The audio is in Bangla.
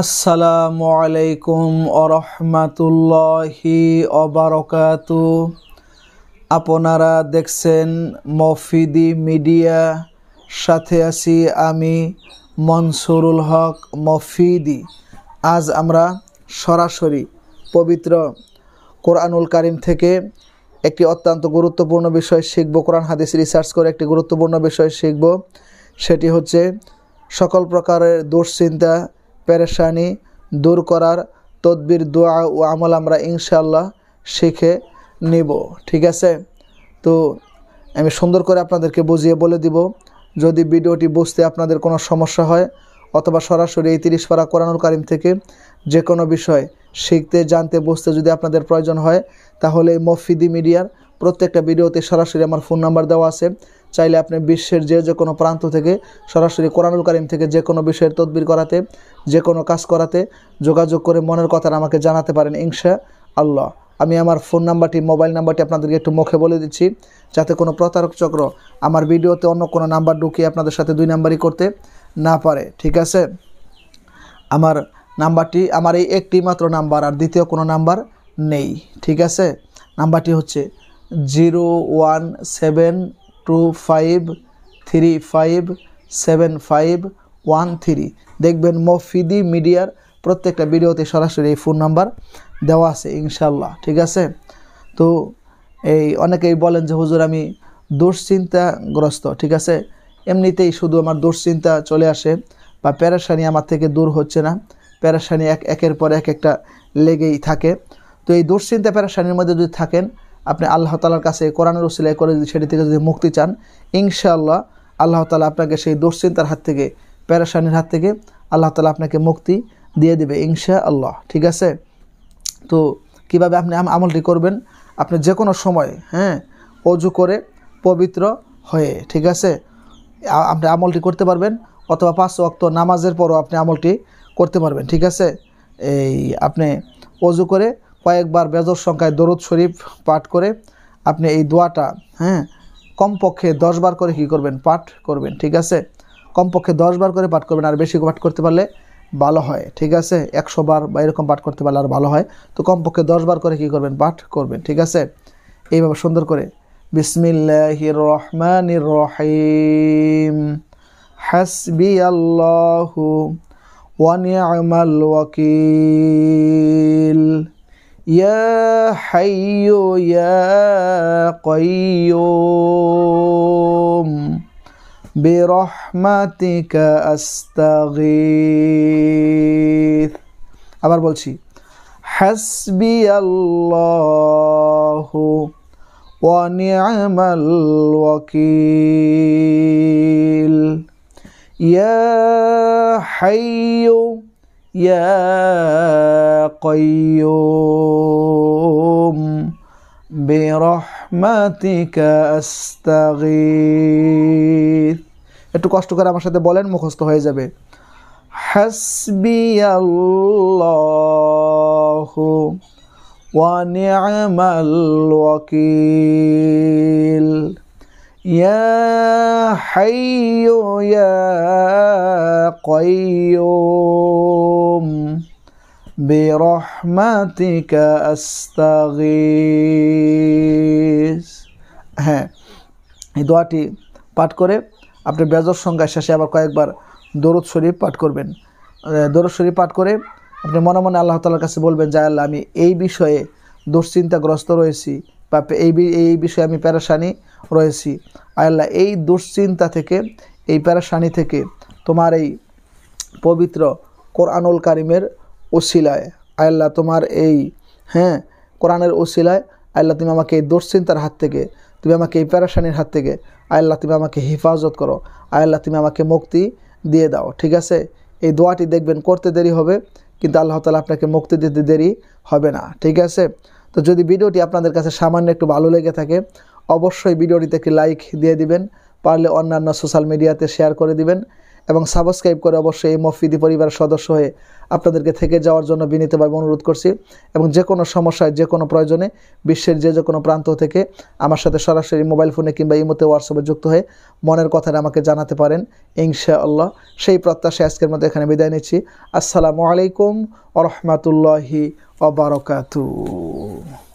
আসসালামু আলাইকুম ওরহমাতুল্লাহি ওবারাকাতু। আপনারা দেখছেন মফিদি মিডিয়া, সাথে আছি আমি মনসুরুল হক মফিদি। আজ আমরা সরাসরি পবিত্র কোরআনুল কারিম থেকে একটি অত্যন্ত গুরুত্বপূর্ণ বিষয় শিখব। কোরআন হাদিস রিসার্চ করে একটি গুরুত্বপূর্ণ বিষয় শিখব, সেটি হচ্ছে সকল প্রকারের দুশ্চিন্তা পেরেশানি দূর করার তদবির, দোয়া ও আমল আমরা ইনশাআল্লাহ শিখে নিব। ঠিক আছে, তো আমি সুন্দর করে আপনাদেরকে বুঝিয়ে বলে দিব। যদি ভিডিওটি বুঝতে আপনাদের কোনো সমস্যা হয় অথবা সরাসরি এই 30 পারা কোরআনুল কারিম থেকে যে কোনো বিষয় শিখতে, জানতে, বুঝতে যদি আপনাদের প্রয়োজন হয়, তাহলে মফিদি মিডিয়ার প্রত্যেকটা ভিডিওতে সরাসরি আমার ফোন নাম্বার দেওয়া আছে। চাইলে আপনি বিশ্বের যে কোনো প্রান্ত থেকে সরাসরি কোরআনুল কারিম থেকে যে কোনো বিষয়ের তদবির করাতে, যে কোনো কাজ করাতে যোগাযোগ করে মনের কথাটা আমাকে জানাতে পারেন ইনশাআল্লাহ। আমি আমার ফোন নাম্বারটি, মোবাইল নাম্বারটি আপনাদেরকে একটু মুখে বলে দিচ্ছি, যাতে কোনো প্রতারক চক্র আমার ভিডিওতে অন্য কোনো নাম্বার ঢুকিয়ে আপনাদের সাথে 2 নাম্বারই করতে না পারে। ঠিক আছে, আমার নাম্বারটি, আমার এই একটি মাত্র নাম্বার, আর দ্বিতীয় কোনো নাম্বার নেই। ঠিক আছে, নাম্বারটি হচ্ছে 01725357513। দেখবেন মফিদি মিডিয়ার প্রত্যেকটা ভিডিওতে সরাসরি এই ফোন নাম্বার দেওয়া আছে ইনশাল্লাহ। ঠিক আছে, তো এই অনেকেই বলেন যে হুজুর আমি দুশ্চিন্তাগ্রস্ত। ঠিক আছে, এমনিতেই শুধু আমার দুশ্চিন্তা চলে আসে বা পেরেশানি আমার থেকে দূর হচ্ছে না, পেরেশানি একের পর একটা লেগেই থাকে। তো এই দুশ্চিন্তা পেরেশানির মধ্যে যদি থাকেন, আপনি আল্লাহ তাআলার কাছে কোরআনের উসিলায় করে সেটি থেকে যদি মুক্তি চান, ইনশাআল্লাহ আল্লাহ তাআলা আপনাকে সেই দুশ্চিন্তার হাত থেকে, পেরেশানির হাত থেকে আল্লাহ তাআলা আপনাকে মুক্তি দিয়ে দেবে ইনশাআল্লাহ। ঠিক আছে, তো কিভাবে আপনি আমলটি করবেন? আপনি যে কোনো সময় অজু করে পবিত্র হয়ে, ঠিক আছে, আপনি আমলটি করতে পারবেন, অথবা 5 ওয়াক্ত নামাজের পরও আপনি আমলটি করতে পারবেন। ঠিক আছে, এই আপনি অজু করে কয়েকবার বেজর সংখ্যায় দরুদ শরীফ পাঠ করে আপনি এই দোয়াটা কমপক্ষে 10 বার করে কী করবেন? পাঠ করবেন। ঠিক আছে, কমপক্ষে 10 বার করে পাঠ করবেন, আর বেশি পাঠ করতে পারলে ভালো হয়। ঠিক আছে, 100 বার বা এরকম পাঠ করতে পারলে আর ভালো হয়। তো কমপক্ষে 10 বার করে কী করবেন? পাঠ করবেন। ঠিক আছে, এইভাবে সুন্দর করে বিসমিল্লাহির রহমানির রহিম, হাসবিয়াল্লাহু ওয়া নি'মাল ওয়াকিল, ইয়া হাইয়ু ইয়া কাইয়্যুম বিরহমাতিকা আস্তাগীথ। আবার বলছি, হাসবিয়াল্লাহু ওয়া নি'মাল ওয়াকিল, ইয়া হাইয়ু ইয়া কাইয়্যুম বিরহমাতিকা আস্তাগীথ। একটু কষ্ট করে আমার সাথে বলেন, মুখস্থ হয়ে যাবে। হাসবিয়াল্লাহু ওয়া নি'মাল ওয়াকিল, ইয়া হাইয়ু ইয়া কাইয়্যুম বিরহমাতিকা আস্তাগীথ। এই দোয়াটি পাঠ করে আপনি বেজর সংখ্যার শেষে আবার কয়েকবার দরুদ শরীফ পাঠ করবেন। দরুদ শরীফ পাঠ করে আপনি মনে মনে আল্লাহ তাআলার কাছে বলবেন যে আল্লাহ, আমি এই বিষয়ে দুশ্চিন্তাগ্রস্ত রয়েছি বা এই বিষয়ে আমি পেরেশানি রয়েছি। আল্লাহ, এই দুশ্চিন্তা থেকে, এই পেরেশানি থেকে তোমার এই পবিত্র কোরআনুল কারিমের ওসিলায়, আল্লাহ তোমার এই কোরআনের ওসিলায় আল্লাহ তুমি আমাকে এই দুশ্চিন্তার হাত থেকে, তুমি আমাকে এই পেরেশানির হাত থেকে আল্লাহ তুমি আমাকে হেফাজত করো, আল্লাহ তুমি আমাকে মুক্তি দিয়ে দাও। ঠিক আছে, এই দোয়াটি দেখবেন করতে দেরি হবে, কিন্তু আল্লাহ তাআলা আপনাকে মুক্তি দিতে দেরি হবে না। ঠিক আছে, তো যদি ভিডিওটি আপনাদের কাছে সামান্য একটু ভালো লেগে থাকে, অবশ্যই ভিডিওটিতে একটি লাইক দিয়ে দিবেন, পারলে অন্যান্য সোশ্যাল মিডিয়াতে শেয়ার করে দিবেন, এবং সাবস্ক্রাইব করে অবশ্যই এই মফিদি পরিবারের সদস্য হয়ে আপনাদেরকে থেকে যাওয়ার জন্য বিনীতভাবে অনুরোধ করছি। এবং যে কোনো সমস্যায়, যে কোনো প্রয়োজনে বিশ্বের যে কোনো প্রান্ত থেকে আমার সাথে সরাসরি মোবাইল ফোনে কিংবা ইমোতে, হোয়াটসঅ্যাপে যুক্ত হয়ে মনের কথাটা আমাকে জানাতে পারেন ইনশাআল্লাহ। সেই প্রত্যাশায় আজকের মধ্যে এখানে বিদায় নিচ্ছি। আসসালামু আলাইকুম ওয়া রাহমাতুল্লাহি ওয়া বারাকাতুহু।